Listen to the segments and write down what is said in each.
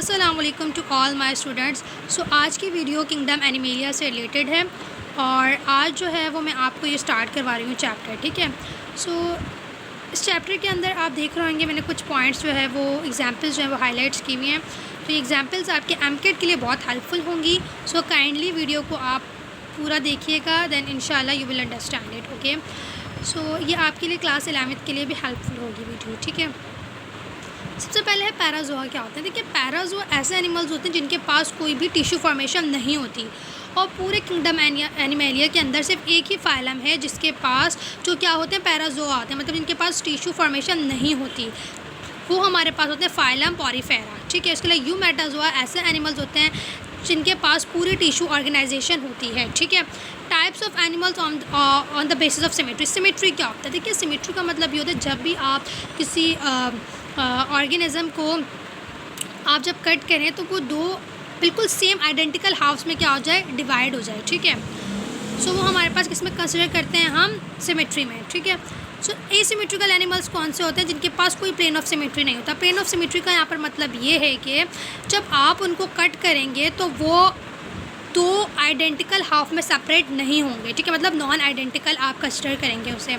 अस्सलाम वालेकुम to all my students. आज की वीडियो किंगडम एनिमेलिया से रिलेटेड है और आज जो है वो मैं आपको ये स्टार्ट करवा रही हूँ चैप्टर। ठीक है। इस चैप्टर के अंदर आप देख रहे होंगे मैंने कुछ पॉइंट्स जो है वो एग्जांपल्स जो है वो हाईलाइट्स की हुई हैं। तो ये एग्जांपल्स आपके एमकेट के लिए बहुत हेल्पफुल होंगी। काइंडली वीडियो को आप पूरा देखिएगा, देन इंशाल्लाह you will understand it. Okay. ये आपके लिए क्लास 11th के लिए भी हेल्पफुल होगी वीडियो। ठीक है। सबसे पहले है पैराजोआ क्या होता है। देखिए, पैराजोआ ऐसे एनिमल्स होते हैं जिनके पास कोई भी टिश्यू फॉर्मेशन नहीं होती और पूरे किंगडम एनिमेलिया के अंदर सिर्फ एक ही फाइलम है जिसके पास जो क्या होते हैं, पैराजोआ होते हैं, मतलब जिनके पास टिश्यू फॉर्मेशन नहीं होती। वो हमारे पास होते हैं फाइलम पॉरीफेरा। ठीक है। उसके लिए यूमेटाजोआ ऐसे एनिमल्स होते हैं जिनके पास पूरी टिश्यू ऑर्गेनाइजेशन होती है। ठीक है। Types of animals on the basis of symmetry. Symmetry क्या होता है? देखिए, सिमेट्री का मतलब ये होता है जब भी आप किसी ऑर्गेनिज़म को आप जब कट करें तो वो दो बिल्कुल सेम आइडेंटिकल हाफ्स में क्या हो जाए, डिवाइड हो जाए। ठीक है। वो हमारे पास किस में कंसिडर करते हैं हम, सिमेट्री में। ठीक है। एसिमेट्रिकल एनिमल्स कौन से होते हैं? जिनके पास कोई प्लेन ऑफ सिमेट्री नहीं होता। प्लेन ऑफ सिमेट्री का यहाँ पर मतलब ये है कि जब आप उनको कट करेंगे तो वो दो आइडेंटिकल हाफ में सेपरेट नहीं होंगे। ठीक है। मतलब नॉन आइडेंटिकल आप कंसिडर करेंगे उसे।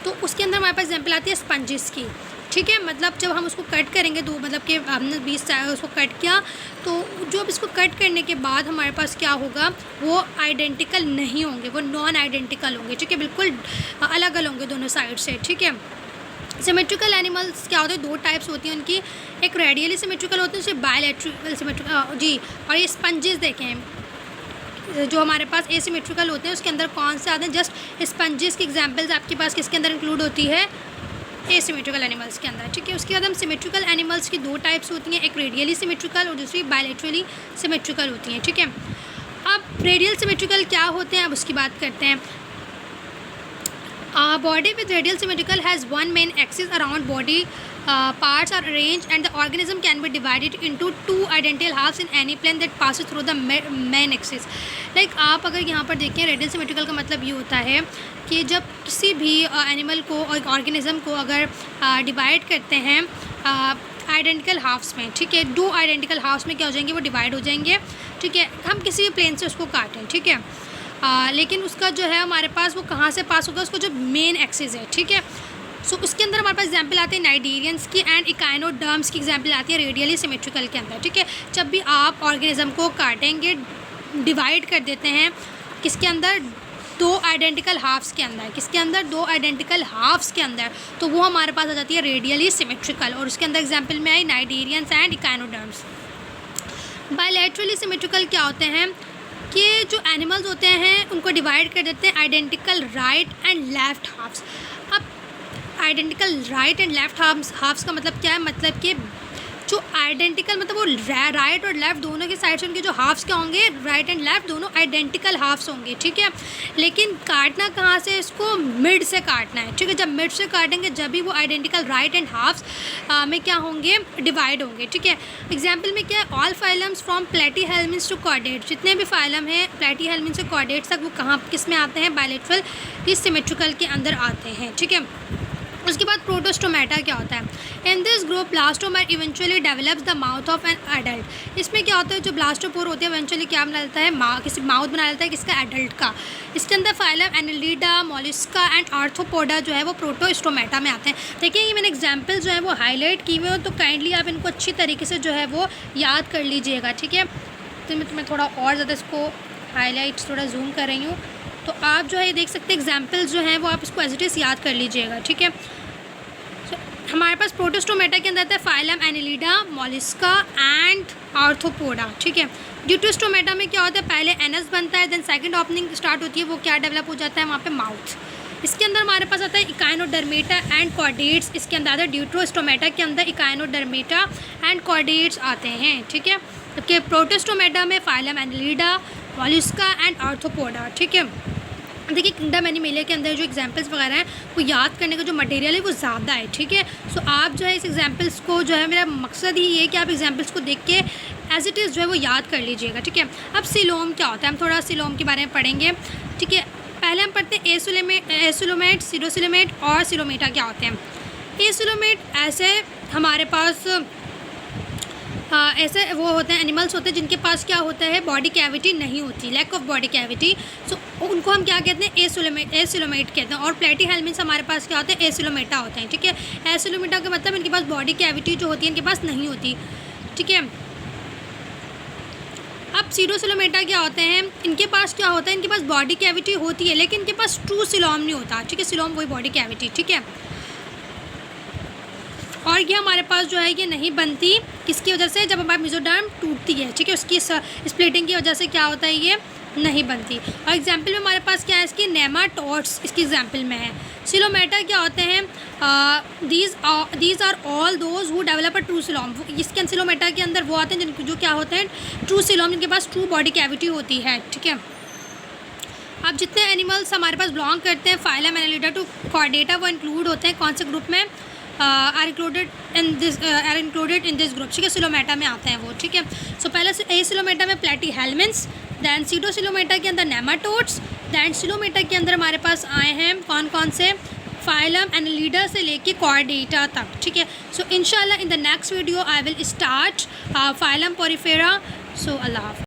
तो उसके अंदर हमारे पास एग्जाम्पल आती है स्पंजिस की। ठीक है। मतलब जब हम उसको कट करेंगे दो, मतलब कि हमने 20 उसको कट किया तो जो अब इसको कट करने के बाद हमारे पास क्या होगा, वो आइडेंटिकल नहीं होंगे, वो नॉन आइडेंटिकल होंगे। ठीक है। बिल्कुल अलग अलग होंगे दोनों साइड से। ठीक है। सिमेट्रिकल एनिमल्स क्या होते हैं, दो टाइप्स होती हैं उनकी। एक रेडियली सिमेट्रिकल होते हैं, उसे बायलैटरल सिमेट्रिकल जी। और ये स्पंजेस देखें जो हमारे पास एसिमेट्रिकल होते हैं उसके अंदर कौन से आते हैं, जस्ट स्पंजेस की एग्जांपल्स आपके पास किसके अंदर इंक्लूड होती है, एसिमेट्रिकल एनिमल्स के अंदर। ठीक है। उसके बाद हम सिमेट्रिकल एनिमल्स की दो टाइप्स होती हैं, एक रेडियली सिमेट्रिकल और दूसरी बायलैटरली सिमेट्रिकल होती हैं। ठीक है। अब रेडियल सिमेट्रिकल क्या होते हैं, अब उसकी बात करते हैं। Body with radial symmetrical has one main axis around body parts are arranged and the organism can be divided into two identical halves in any plane that passes through the main axis. Like आप अगर यहाँ पर देखें, radial symmetrical का मतलब ये होता है कि जब किसी भी एनिमल को और ऑर्गेनिज्म को अगर डिवाइड करते हैं आइडेंटिकल हाफ्स में। ठीक है। दो आइडेंटिकल हाफ्स में क्या हो जाएंगे, वो डिवाइड हो जाएंगे। ठीक है। हम किसी भी प्लेन से उसको काटें। ठीक है। लेकिन उसका जो है हमारे पास वो कहाँ से पास होगा, उसको जो मेन एक्सिस है। ठीक है। उसके अंदर हमारे पास एग्जांपल आते हैं नाइडीरियंस की एंड इकाइनोडर्म्स की एग्जांपल आती है रेडियली सिमेट्रिकल के अंदर। ठीक है। जब भी आप ऑर्गेनिज्म को काटेंगे, डिवाइड कर देते हैं किसके अंदर, दो आइडेंटिकल हाफ्स के अंदर। किसके अंदर, दो आइडेंटिकल हाफ्स के अंदर। तो वो हमारे पास आ जाती है रेडियली सिमेट्रिकल और उसके अंदर एग्जाम्पल में आई नाइडीरियंस एंड इकाइनोडर्म्स। बायलैटरली सिमेट्रिकल क्या होते हैं कि जो एनिमल्स होते हैं उनको डिवाइड कर देते हैं identical right and left halves. अब identical right and left halves का मतलब क्या है, मतलब कि जो आइडेंटिकल मतलब वो राइट और लेफ़्ट दोनों के साइड से उनके जो हाफ्स क्या होंगे, राइट एंड लेफ़्ट दोनों आइडेंटिकल हाफ्स होंगे। ठीक है। लेकिन काटना कहाँ से, इसको मिड से काटना है। ठीक है। जब मिड से काटेंगे जब भी वो आइडेंटिकल राइट एंड हाफ्स में क्या होंगे, डिवाइड होंगे। ठीक है। एग्जाम्पल में क्या है, all phylums from platyhelminthes to chordates. जितने भी फाइलम हैं प्लेटीहेल्मिन्थ्स से कॉर्डेट्स तक वो कहाँ किस में आते हैं, बायलैटरल सिमेट्रिकल के अंदर आते हैं। ठीक है। उसके बाद प्रोटोस्टोमेटा क्या होता है, in this group blastomere eventually develops the mouth of an adult. इसमें क्या होता है, जो ब्लास्टोपोर होते हैं इवेंचुअली क्या बना लेता है, किसी माउथ बना लेता है किसका, एडल्ट का। इसके अंदर phylum Annelida, Mollusca and arthropoda जो है वो प्रोटोस्टोमेटा में आते हैं। देखिए, ये मैंने एग्जाम्पल जो है वो हाईलाइट किए हुए हो, तो काइंडली आप इनको अच्छी तरीके से जो है वो याद कर लीजिएगा। ठीक है। तो मैं तुम्हें थोड़ा और ज़्यादा इसको हाईलाइट थोड़ा जूम कर रही हूँ, तो आप जो है देख सकते हैं एग्जाम्पल्स जो हैं वो आप इसको एज इट इज़ याद कर लीजिएगा। ठीक है। हमारे पास प्रोटोस्टोमेटा के अंदर आता है phylum Annelida, Mollusca and arthropoda. ठीक है। ड्यूटोस्टोमेटा में क्या होता है, पहले एनस बनता है, देन सेकंड ओपनिंग स्टार्ट होती है, वो क्या डेवलप हो जाता है वहाँ पे, माउथ। इसके अंदर हमारे पास आता है इकाइनोडर्मेटा एंड कॉर्डेट्स। इसके अंदर आता है ड्यूटोस्टोमेटा के अंदर इकाइनोडर्मेटा एंड कॉर्डेट्स आते हैं। ठीक है। जबकि प्रोटोस्टोमेटा में phylum Annelida, Mollusca and arthropoda. ठीक है। देखिए, किंगडम एनिमेलिया के अंदर जो एग्जांपल्स वगैरह हैं वो याद करने का जो मटेरियल है वो ज़्यादा है। ठीक है। आप जो है इस एग्जांपल्स को जो है, मेरा मकसद ही ये है कि आप एग्जांपल्स को देख के एज इट इज़ जो है वो याद कर लीजिएगा। ठीक है। अब सिलोम क्या होता है, हम थोड़ा सिलोम के बारे में पढ़ेंगे। ठीक है। पहले हम पढ़ते हैं एसिलोमेट, सीरोसिलोमेट और सिलोमेटा क्या होते हैं। एसिलोमेट ऐसे हमारे पास ऐसे वो होते हैं, एनिमल्स होते हैं जिनके पास क्या होता है, बॉडी कैविटी नहीं होती, लैक ऑफ बॉडी कैविटी। सो उनको हम क्या कहते हैं, एसिलोमेट कहते हैं। और प्लेटीहेल्मिन्स हमारे पास क्या होते हैं, एसिलोमेटा होते हैं, ठीक है। एसिलोमेटा का मतलब इनके पास बॉडी कैविटी जो होती है इनके पास नहीं होती, ठीक है। अब सीडोसिलोमेटा क्या होते हैं, इनके पास क्या होता है, इनके पास बॉडी कैविटी होती है लेकिन इनके पास ट्रू सिलोम नहीं होता, ठीक है। सिलोम वही बॉडी कैविटी, ठीक है। और ये हमारे पास जो है ये नहीं बनती, किसकी वजह से, जब हमारी मेसोडर्म टूटती है, ठीक है, उसकी स्प्लिटिंग की वजह से क्या होता है, ये नहीं बनती। और एग्जाम्पल में हमारे पास क्या है इसकी, नेमाटोड्स इसकी एग्जाम्पल में है। सिलोमेटा क्या होते हैं, these are all those who develop a true coelom. इसके सिलोमेटा के अंदर वो आते हैं जिन जो क्या होते हैं, ट्रू सिलोम, जिनके पास ट्रू बॉडी कैविटी होती है, ठीक है। अब जितने एनिमल्स हमारे पास बिलोंग करते हैं फाइलम एनालिडा टू कॉर्डेटा, वो इंक्लूड होते हैं कौन से ग्रुप में, are included in this group, ठीक है। सिलोमेटा में आते हैं वो, ठीक है। सो पहले ए सिलोमेटा में प्लेटीहेल्मिन्स, दैन सीडोसिलोमेटा के अंदर नेमाटोड्स, दैन सिलोमेटा के अंदर हमारे पास आए हैं कौन कौन से, फाइलम एनालिडा से लेके कॉर्डेटा तक, ठीक है। सो इंशाल्लाह in the next video I will start phylum porifera. So अल्लाह हाफ़िज़।